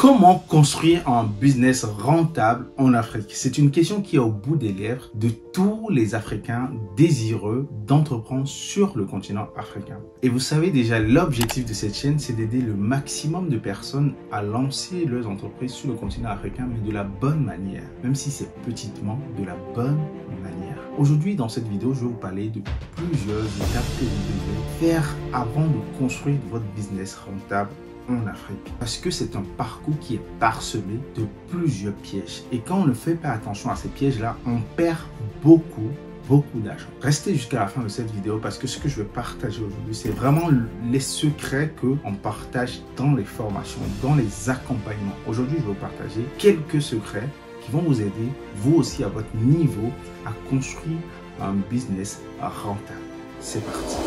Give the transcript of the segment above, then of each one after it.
Comment construire un business rentable en Afrique? C'est une question qui est au bout des lèvres de tous les Africains désireux d'entreprendre sur le continent africain. Et vous savez déjà, l'objectif de cette chaîne, c'est d'aider le maximum de personnes à lancer leurs entreprises sur le continent africain, mais de la bonne manière, même si c'est petitement, de la bonne manière. Aujourd'hui, dans cette vidéo, je vais vous parler de plusieurs étapes que vous devez faire avant de construire votre business rentable en Afrique. Parce que c'est un parcours qui est parsemé de plusieurs pièges. Et quand on ne fait pas attention à ces pièges-là, on perd beaucoup d'argent. Restez jusqu'à la fin de cette vidéo parce que ce que je vais partager aujourd'hui, c'est vraiment les secrets qu'on partage dans les formations, dans les accompagnements. Aujourd'hui, je vais vous partager quelques secrets qui vont vous aider, vous aussi à votre niveau, à construire un business rentable. C'est parti.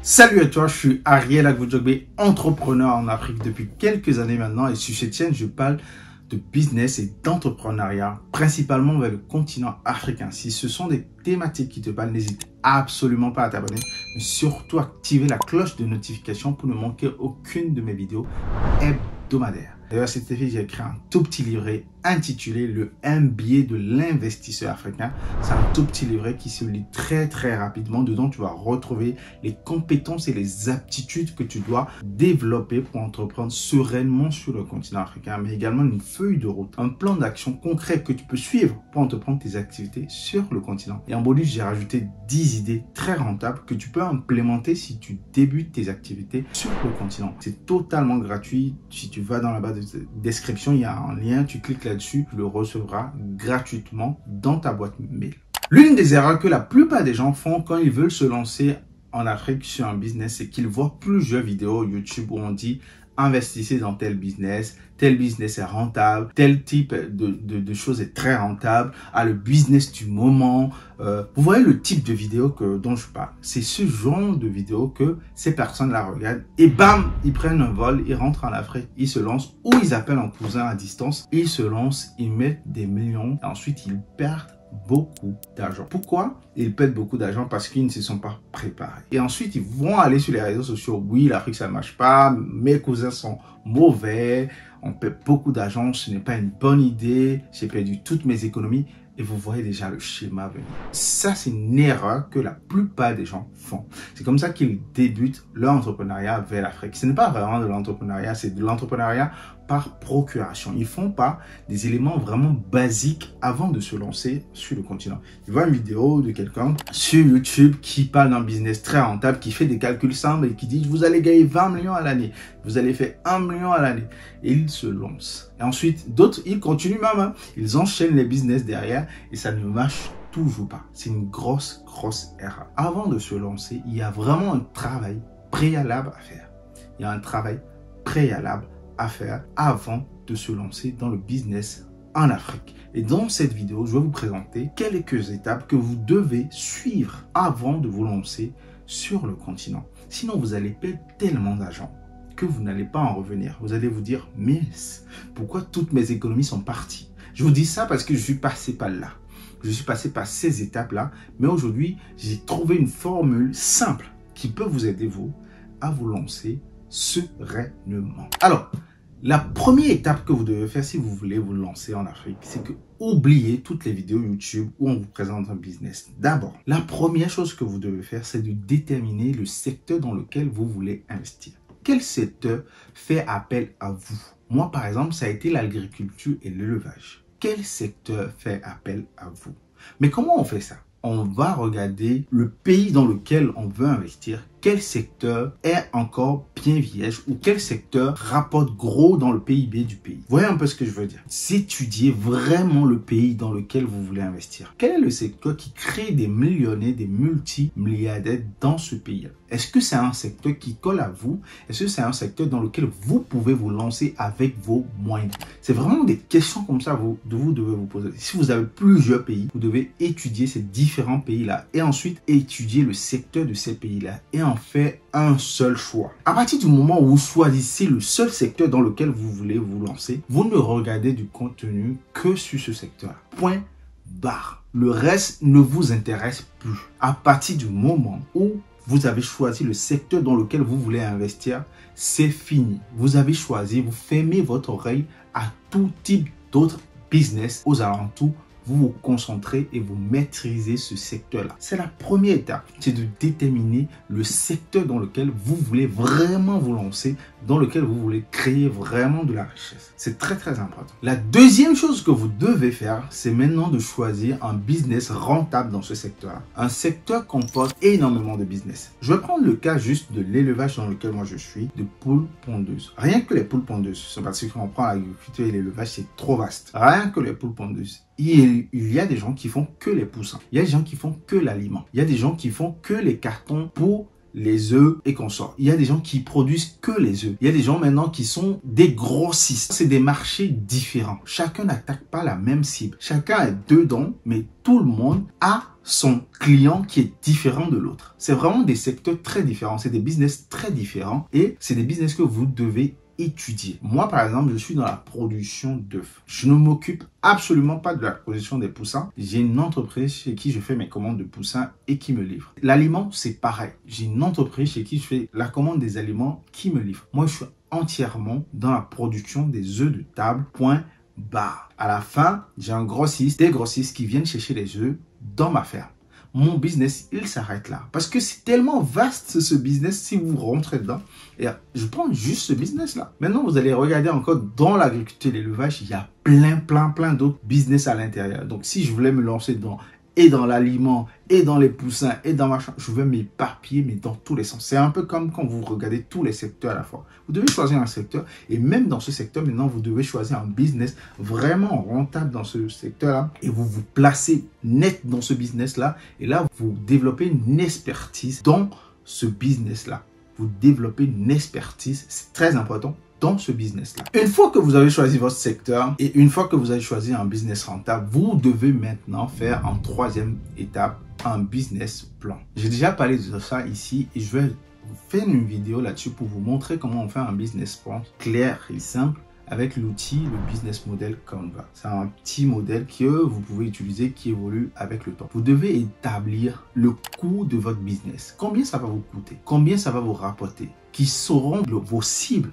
Salut à toi, je suis Ariel Agboudjogbe, entrepreneur en Afrique depuis quelques années maintenant et sur cette chaîne, je parle de business et d'entrepreneuriat, principalement vers le continent africain. Si ce sont des thématiques qui te parlent, n'hésite absolument pas à t'abonner, mais surtout activer la cloche de notification pour ne manquer aucune de mes vidéos hebdomadaires. D'ailleurs, à cet effet, j'ai écrit un tout petit livret intitulé Le MBA de l'investisseur africain. C'est un tout petit livret qui se lit très rapidement. Dedans, tu vas retrouver les compétences et les aptitudes que tu dois développer pour entreprendre sereinement sur le continent africain, mais également une feuille de route, un plan d'action concret que tu peux suivre pour entreprendre tes activités sur le continent. Et en bonus, j'ai rajouté 10 idées très rentables que tu peux implémenter si tu débutes tes activités sur le continent. C'est totalement gratuit. Si tu vas dans la barre de description, il y a un lien, tu cliques là-dessus, tu le recevras gratuitement dans ta boîte mail. L'une des erreurs que la plupart des gens font quand ils veulent se lancer en Afrique sur un business, c'est qu'ils voient plusieurs vidéos YouTube où on dit investissez dans tel business est rentable, tel type de choses est très rentable, le business du moment. Vous voyez le type de vidéo dont je parle. C'est ce genre de vidéo que ces personnes-là regardent et bam, ils prennent un vol, ils rentrent en Afrique, ils se lancent ou ils appellent un cousin à distance, ils se lancent, ils mettent des millions et ensuite ils perdent beaucoup d'argent. Pourquoi ils perdent beaucoup d'argent? Parce qu'ils ne se sont pas préparés. Et ensuite, ils vont aller sur les réseaux sociaux. Oui, l'Afrique, ça ne marche pas. Mes cousins sont mauvais. On perd beaucoup d'argent. Ce n'est pas une bonne idée. J'ai perdu toutes mes économies. Et vous voyez déjà le schéma venir. Ça, c'est une erreur que la plupart des gens font. C'est comme ça qu'ils débutent leur entrepreneuriat vers l'Afrique. Ce n'est pas vraiment de l'entrepreneuriat, c'est de l'entrepreneuriat par procuration. Ils font pas des éléments vraiment basiques avant de se lancer sur le continent. Ils voient une vidéo de quelqu'un sur YouTube qui parle d'un business très rentable, qui fait des calculs simples et qui dit vous allez gagner 20 millions à l'année, vous allez faire 1 million à l'année. Et ils se lancent. Et ensuite, d'autres, ils continuent même. Ils enchaînent les business derrière et ça ne marche toujours pas. C'est une grosse erreur. Avant de se lancer, il y a vraiment un travail préalable à faire. Il y a un travail préalable à faire avant de se lancer dans le business en Afrique. Et dans cette vidéo, je vais vous présenter quelques étapes que vous devez suivre avant de vous lancer sur le continent. Sinon, vous allez perdre tellement d'argent que vous n'allez pas en revenir. Vous allez vous dire, mais pourquoi toutes mes économies sont parties? Je vous dis ça parce que je suis passé par là. Je suis passé par ces étapes-là. Mais aujourd'hui, j'ai trouvé une formule simple qui peut vous aider, vous, à vous lancer sereinement. Alors, la première étape que vous devez faire si vous voulez vous lancer en Afrique, c'est que oubliez toutes les vidéos YouTube où on vous présente un business. D'abord, la première chose que vous devez faire, c'est de déterminer le secteur dans lequel vous voulez investir. Quel secteur fait appel à vous? Moi, par exemple, ça a été l'agriculture et l'élevage. Quel secteur fait appel à vous? Mais comment on fait ça? On va regarder le pays dans lequel on veut investir. Quel secteur est encore bien vierge ou quel secteur rapporte gros dans le PIB du pays. Vous voyez un peu ce que je veux dire? Étudiez vraiment le pays dans lequel vous voulez investir. Quel est le secteur qui crée des millionnaires, des multimilliardaires dans ce pays? Est-ce que c'est un secteur qui colle à vous? Est-ce que c'est un secteur dans lequel vous pouvez vous lancer avec vos moyens? C'est vraiment des questions comme ça que vous devez vous poser. Si vous avez plusieurs pays, vous devez étudier ces différents pays-là et ensuite étudier le secteur de ces pays-là et en faire un seul choix. À partir du moment où vous choisissez le seul secteur dans lequel vous voulez vous lancer, vous ne regardez du contenu que sur ce secteur. Point barre. Le reste ne vous intéresse plus. À partir du moment où vous avez choisi le secteur dans lequel vous voulez investir, c'est fini. Vous avez choisi, vous fermez votre oreille à tout type d'autres business aux alentours. Vous vous concentrez et vous maîtrisez ce secteur-là. C'est la première étape, c'est de déterminer le secteur dans lequel vous voulez vraiment vous lancer, dans lequel vous voulez créer vraiment de la richesse. C'est très très important. La deuxième chose que vous devez faire, c'est maintenant de choisir un business rentable dans ce secteur-là. Un secteur comporte énormément de business. Je vais prendre le cas juste de l'élevage dans lequel moi je suis, de poules pondeuses. Rien que les poules pondeuses, c'est parce qu'on prend l'agriculture et l'élevage, c'est trop vaste. Rien que les poules pondeuses. Il y a des gens qui font que les poussins. Il y a des gens qui font que l'aliment. Il y a des gens qui font que les cartons pour les œufs et consorts. Il y a des gens qui produisent que les œufs. Il y a des gens maintenant qui sont des grossistes. C'est des marchés différents. Chacun n'attaque pas la même cible. Chacun est dedans, mais tout le monde a son client qui est différent de l'autre. C'est vraiment des secteurs très différents. C'est des business très différents et c'est des business que vous devez étudier. Moi, par exemple, je suis dans la production d'œufs. Je ne m'occupe absolument pas de la production des poussins. J'ai une entreprise chez qui je fais mes commandes de poussins et qui me livre. L'aliment, c'est pareil. J'ai une entreprise chez qui je fais la commande des aliments qui me livre. Moi, je suis entièrement dans la production des œufs de table, point barre. À la fin, j'ai un grossiste, des grossistes qui viennent chercher les œufs dans ma ferme. Mon business, il s'arrête là. Parce que c'est tellement vaste ce business si vous rentrez dedans. Et je prends juste ce business-là. Maintenant, vous allez regarder encore dans l'agriculture et l'élevage, il y a plein d'autres business à l'intérieur. Donc, si je voulais me lancer dans l'aliment, et dans les poussins, et dans machin, je vais m'éparpiller, mais dans tous les sens. C'est un peu comme quand vous regardez tous les secteurs à la fois. Vous devez choisir un secteur, et même dans ce secteur, maintenant, vous devez choisir un business vraiment rentable dans ce secteur-là, et vous vous placez net dans ce business-là, et là, vous développez une expertise dans ce business-là. Vous développez une expertise, c'est très important, dans ce business-là. Une fois que vous avez choisi votre secteur et une fois que vous avez choisi un business rentable, vous devez maintenant faire en troisième étape un business plan. J'ai déjà parlé de ça ici et je vais vous faire une vidéo là-dessus pour vous montrer comment on fait un business plan clair et simple avec l'outil, le business model Canva. C'est un petit modèle que vous pouvez utiliser qui évolue avec le temps. Vous devez établir le coût de votre business. Combien ça va vous coûter? Combien ça va vous rapporter? Qui seront vos cibles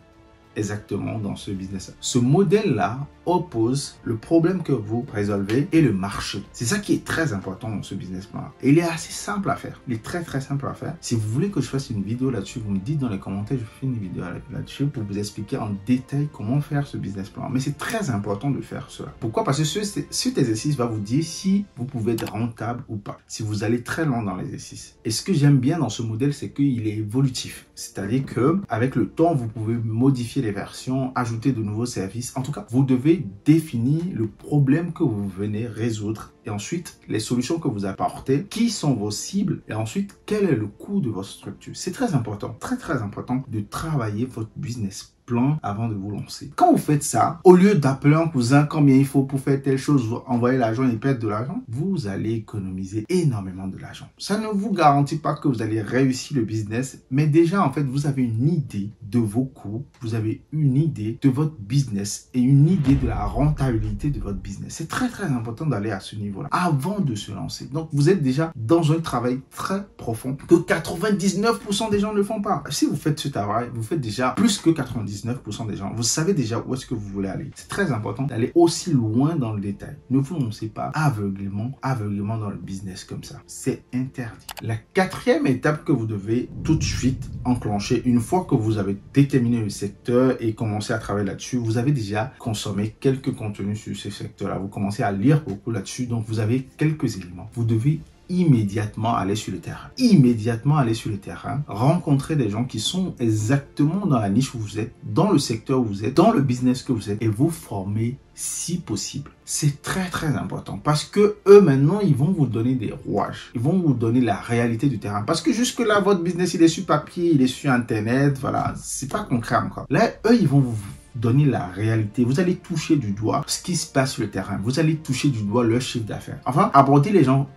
exactement dans ce business-là. Ce modèle-là oppose le problème que vous résolvez et le marché. C'est ça qui est très important dans ce business plan-là. Et il est assez simple à faire. Il est très simple à faire. Si vous voulez que je fasse une vidéo là-dessus, vous me dites dans les commentaires, je fais une vidéo là-dessus pour vous expliquer en détail comment faire ce business plan. Mais c'est très important de faire cela. Pourquoi? Parce que cet exercice va vous dire si vous pouvez être rentable ou pas. Si vous allez très loin dans l'exercice. Et ce que j'aime bien dans ce modèle, c'est qu'il est évolutif. C'est-à-dire que avec le temps, vous pouvez modifier les versions, ajouter de nouveaux services. En tout cas, vous devez définir le problème que vous venez résoudre et ensuite les solutions que vous apportez, qui sont vos cibles et ensuite quel est le coût de votre structure. C'est très important, très important de travailler votre business plan avant de vous lancer. Quand vous faites ça, au lieu d'appeler un cousin combien il faut pour faire telle chose, vous envoyer l'argent et perdre de l'argent, vous allez économiser énormément de l'argent. Ça ne vous garantit pas que vous allez réussir le business, mais déjà en fait vous avez une idée de vos coûts, vous avez une idée de votre business et une idée de la rentabilité de votre business. C'est très important d'aller à ce niveau-là avant de se lancer. Donc vous êtes déjà dans un travail très profond que 99% des gens ne font pas. Si vous faites ce travail, vous faites déjà plus que 99% des gens. Vous savez déjà où est-ce que vous voulez aller. C'est très important d'aller aussi loin dans le détail. Ne vous lancez pas aveuglément dans le business comme ça. C'est interdit. La quatrième étape que vous devez tout de suite enclencher, une fois que vous avez déterminé le secteur et commencé à travailler là-dessus, vous avez déjà consommé quelques contenus sur ce secteur-là. Vous commencez à lire beaucoup là-dessus, donc vous avez quelques éléments. Vous devez immédiatement aller sur le terrain. Immédiatement aller sur le terrain, rencontrer des gens qui sont exactement dans la niche où vous êtes, dans le secteur où vous êtes, dans le business que vous êtes et vous former si possible. C'est très important parce que eux maintenant, ils vont vous donner des rouages. Ils vont vous donner la réalité du terrain parce que jusque là, votre business, il est sur papier, il est sur internet, voilà, c'est pas concret encore. Là, eux, ils vont vous donner la réalité. Vous allez toucher du doigt ce qui se passe sur le terrain. Vous allez toucher du doigt leur chiffre d'affaires. Enfin, aborder les gens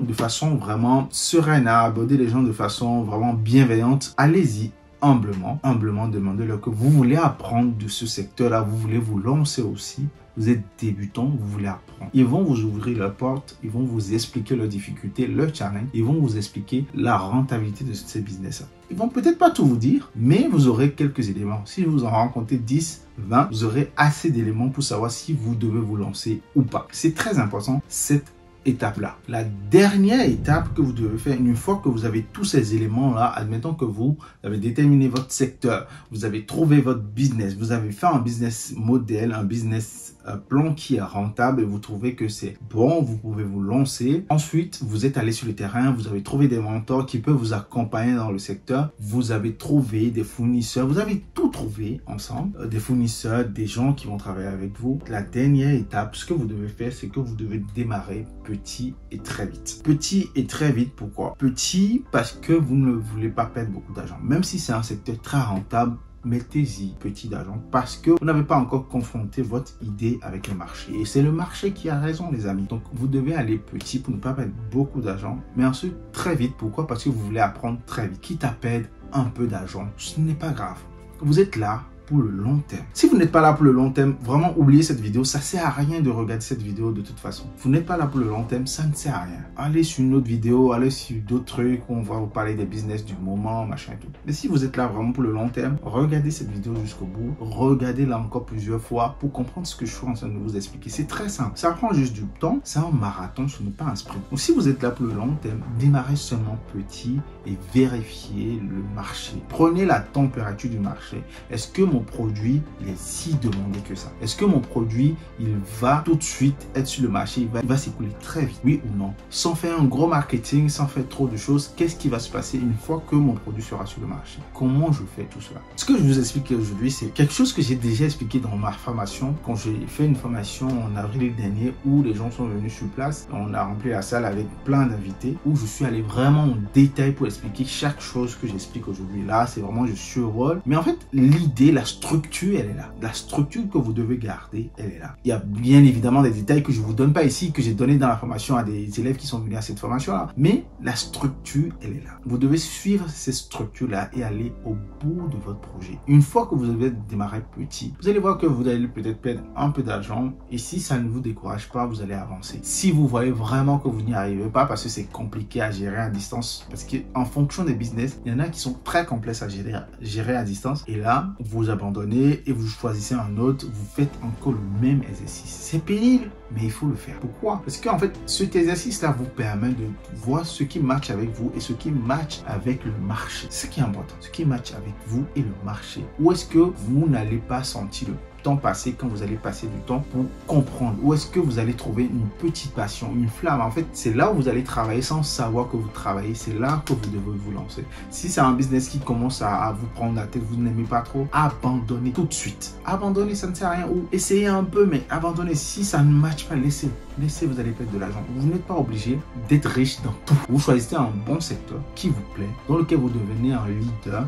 de façon vraiment sereine, aborder les gens de façon vraiment bienveillante. Allez-y. humblement demandez-leur que vous voulez apprendre de ce secteur-là, vous voulez vous lancer aussi. Vous êtes débutant, vous voulez apprendre. Ils vont vous ouvrir la porte, ils vont vous expliquer leurs difficultés, leurs challenges, ils vont vous expliquer la rentabilité de ces business-là. Ils vont peut-être pas tout vous dire, mais vous aurez quelques éléments. Si vous en rencontrez 10, 20, vous aurez assez d'éléments pour savoir si vous devez vous lancer ou pas. C'est très important, cette étape-là. La dernière étape que vous devez faire, une fois que vous avez tous ces éléments-là, admettons que vous avez déterminé votre secteur, vous avez trouvé votre business, vous avez fait un business modèle, un business plan qui est rentable et vous trouvez que c'est bon, vous pouvez vous lancer. Ensuite, vous êtes allé sur le terrain, vous avez trouvé des mentors qui peuvent vous accompagner dans le secteur, vous avez trouvé des fournisseurs, vous avez tout trouvé ensemble, des fournisseurs, des gens qui vont travailler avec vous. La dernière étape, ce que vous devez faire, c'est que vous devez démarrer petit et très vite. Petit et très vite, pourquoi? Petit parce que vous ne voulez pas perdre beaucoup d'argent. Même si c'est un secteur très rentable, mettez-y petit d'argent parce que vous n'avez pas encore confronté votre idée avec le marché. Et c'est le marché qui a raison, les amis. Donc, vous devez aller petit pour ne pas perdre beaucoup d'argent, mais ensuite très vite. Pourquoi? Parce que vous voulez apprendre très vite. Quitte à perdre un peu d'argent, ce n'est pas grave. Vous êtes là pour le long terme. Si vous n'êtes pas là pour le long terme, vraiment oubliez cette vidéo. Ça sert à rien de regarder cette vidéo de toute façon. Vous n'êtes pas là pour le long terme, ça ne sert à rien. Allez sur une autre vidéo, allez sur d'autres trucs où on va vous parler des business du moment, machin et tout. Mais si vous êtes là vraiment pour le long terme, regardez cette vidéo jusqu'au bout. Regardez-la encore plusieurs fois pour comprendre ce que je suis en train de vous expliquer. C'est très simple. Ça prend juste du temps. C'est un marathon, ce n'est pas un sprint. Donc si vous êtes là pour le long terme, démarrez seulement petit et vérifiez le marché. Prenez la température du marché. Est-ce que mon produit, il est si demandé que ça? Est-ce que mon produit, il va tout de suite être sur le marché, il va s'écouler très vite, oui ou non? Sans faire un gros marketing, sans faire trop de choses, qu'est-ce qui va se passer une fois que mon produit sera sur le marché? Comment je fais tout cela? Ce que je vous explique aujourd'hui, c'est quelque chose que j'ai déjà expliqué dans ma formation, quand j'ai fait une formation en avril dernier, où les gens sont venus sur place, on a rempli la salle avec plein d'invités, où je suis allé vraiment en détail pour expliquer chaque chose que j'explique aujourd'hui. Là, c'est vraiment je survole. Mais en fait, l'idée, la structure, elle est là. La structure que vous devez garder, elle est là. Il y a bien évidemment des détails que je ne vous donne pas ici, que j'ai donné dans la formation à des élèves qui sont venus à cette formation-là. Mais la structure, elle est là. Vous devez suivre ces structures-là et aller au bout de votre projet. Une fois que vous avez démarré petit, vous allez voir que vous allez peut-être perdre un peu d'argent. Et si ça ne vous décourage pas, vous allez avancer. Si vous voyez vraiment que vous n'y arrivez pas, parce que c'est compliqué à gérer à distance, parce qu'en fonction des business, il y en a qui sont très complexes à gérer à distance. Et là, vous abandonnez et vous choisissez un autre, vous faites encore le même exercice. C'est pénible, mais il faut le faire. Pourquoi? Parce qu'en fait, cet exercice-là vous permet de voir ce qui match avec vous et ce qui match avec le marché. C'est ce qui est important, ce qui match avec vous et le marché. Où est-ce que vous n'allez pas sentir le temps passé quand vous allez passer du temps pour comprendre? Où est-ce que vous allez trouver une petite passion, une flamme? En fait, c'est là où vous allez travailler sans savoir que vous travaillez. C'est là que vous devez vous lancer. Si c'est un business qui commence à vous prendre la tête, vous n'aimez pas trop, abandonnez tout de suite. Abandonnez, ça ne sert à rien. Ou essayez un peu, mais abandonnez. Si ça ne matche pas, laissez. Laissez, vous allez perdre de l'argent. Vous n'êtes pas obligé d'être riche dans tout. Vous choisissez un bon secteur qui vous plaît, dans lequel vous devenez un leader.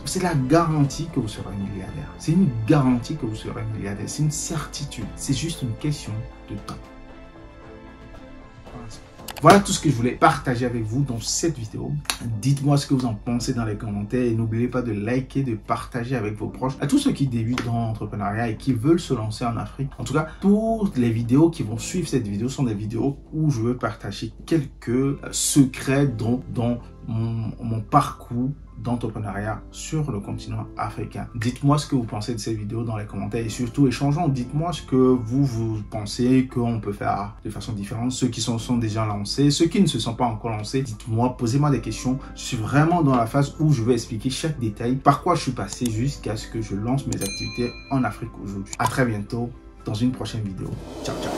C'est la garantie que vous serez milliardaire. C'est une garantie que vous serez milliardaire. C'est une certitude. C'est juste une question de temps. Voilà tout ce que je voulais partager avec vous dans cette vidéo. Dites-moi ce que vous en pensez dans les commentaires et n'oubliez pas de liker, de partager avec vos proches. À tous ceux qui débutent dans l'entrepreneuriat et qui veulent se lancer en Afrique. En tout cas, toutes les vidéos qui vont suivre cette vidéo sont des vidéos où je veux partager quelques secrets dans mon parcours d'entrepreneuriat sur le continent africain. Dites-moi ce que vous pensez de ces vidéos dans les commentaires et surtout échangeons. Dites-moi ce que vous pensez qu'on peut faire de façon différente. Ceux qui sont déjà lancés, ceux qui ne se sont pas encore lancés, dites-moi, posez-moi des questions. Je suis vraiment dans la phase où je vais expliquer chaque détail, par quoi je suis passé jusqu'à ce que je lance mes activités en Afrique aujourd'hui. À très bientôt dans une prochaine vidéo. Ciao, ciao.